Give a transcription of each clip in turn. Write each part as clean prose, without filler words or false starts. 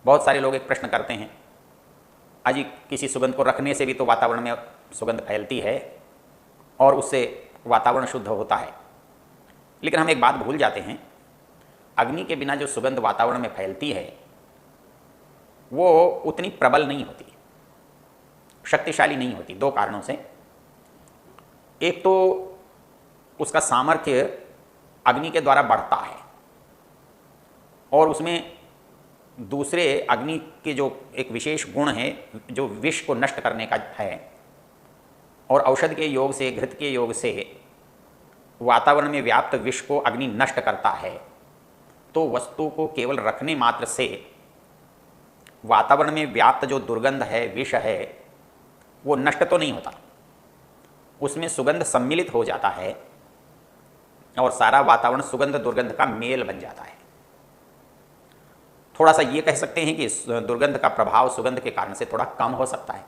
बहुत सारे लोग एक प्रश्न करते हैं, अजी किसी सुगंध को रखने से भी तो वातावरण में सुगंध फैलती है और उससे वातावरण शुद्ध होता है। लेकिन हम एक बात भूल जाते हैं, अग्नि के बिना जो सुगंध वातावरण में फैलती है वो उतनी प्रबल नहीं होती, शक्तिशाली नहीं होती। दो कारणों से। एक तो उसका सामर्थ्य अग्नि के द्वारा बढ़ता है और उसमें दूसरे अग्नि के जो एक विशेष गुण है जो विष को नष्ट करने का है, और औषध के योग से, घृत के योग से वातावरण में व्याप्त विष को अग्नि नष्ट करता है। तो वस्तु को केवल रखने मात्र से वातावरण में व्याप्त जो दुर्गंध है, विष है, वो नष्ट तो नहीं होता, उसमें सुगंध सम्मिलित हो जाता है और सारा वातावरण सुगंध दुर्गंध का मेल बन जाता है। थोड़ा सा ये कह सकते हैं कि दुर्गंध का प्रभाव सुगंध के कारण से थोड़ा कम हो सकता है,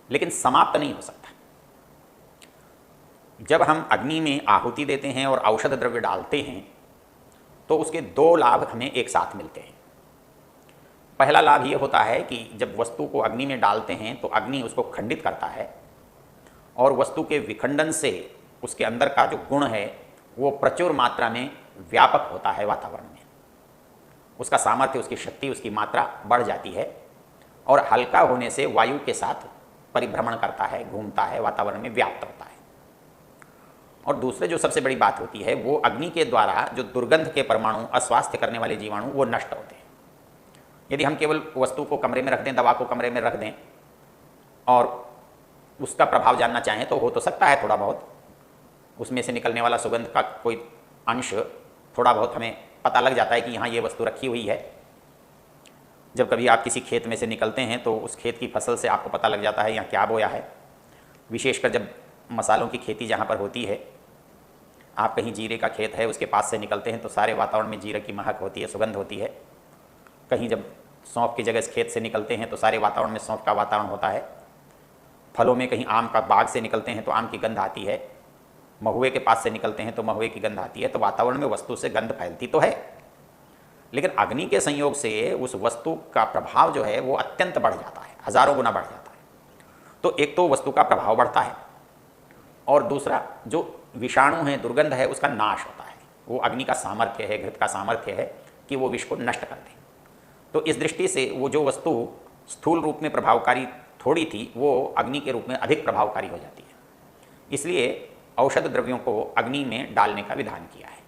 लेकिन समाप्त नहीं हो सकता। जब हम अग्नि में आहुति देते हैं और औषध द्रव्य डालते हैं तो उसके दो लाभ हमें एक साथ मिलते हैं। पहला लाभ ये होता है कि जब वस्तु को अग्नि में डालते हैं तो अग्नि उसको खंडित करता है और वस्तु के विखंडन से उसके अंदर का जो गुण है वो प्रचुर मात्रा में व्यापक होता है वातावरण में। उसका सामर्थ्य, उसकी शक्ति, उसकी मात्रा बढ़ जाती है और हल्का होने से वायु के साथ परिभ्रमण करता है, घूमता है, वातावरण में व्याप्त होता है। और दूसरे जो सबसे बड़ी बात होती है वो अग्नि के द्वारा जो दुर्गंध के परमाणु, अस्वास्थ्य करने वाले जीवाणु, वो नष्ट होते हैं। यदि हम केवल वस्तु को कमरे में रख दें, दवा को कमरे में रख दें और उसका प्रभाव जानना चाहें तो हो तो सकता है, थोड़ा बहुत उसमें से निकलने वाला सुगंध का कोई अंश थोड़ा बहुत हमें पता लग जाता है कि यहाँ ये वस्तु रखी हुई है। जब कभी आप किसी खेत में से निकलते हैं तो उस खेत की फसल से आपको पता लग जाता है यहाँ क्या बोया है। विशेषकर जब मसालों की खेती जहाँ पर होती है, आप कहीं जीरे का खेत है उसके पास से निकलते हैं तो सारे वातावरण में जीरे की महक होती है, सुगंध होती है। कहीं जब सौंफ की जगह इस खेत से निकलते हैं तो सारे वातावरण में सौंफ का वातावरण होता है। फलों में कहीं आम का बाग से निकलते हैं तो आम की गंध आती है। महुए के पास से निकलते हैं तो महुए की गंध आती है। तो वातावरण में वस्तु से गंध फैलती तो है, लेकिन अग्नि के संयोग से उस वस्तु का प्रभाव जो है वो अत्यंत बढ़ जाता है, हजारों गुना बढ़ जाता है। तो एक तो वस्तु का प्रभाव बढ़ता है और दूसरा जो विषाणु है, दुर्गंध है, उसका नाश होता है। वो अग्नि का सामर्थ्य है, घृत का सामर्थ्य है कि वो विष को नष्ट कर दे। तो इस दृष्टि से वो जो वस्तु स्थूल रूप में प्रभावकारी थोड़ी थी वो अग्नि के रूप में अधिक प्रभावकारी हो जाती है। इसलिए औषध द्रव्यों को अग्नि में डालने का विधान किया है।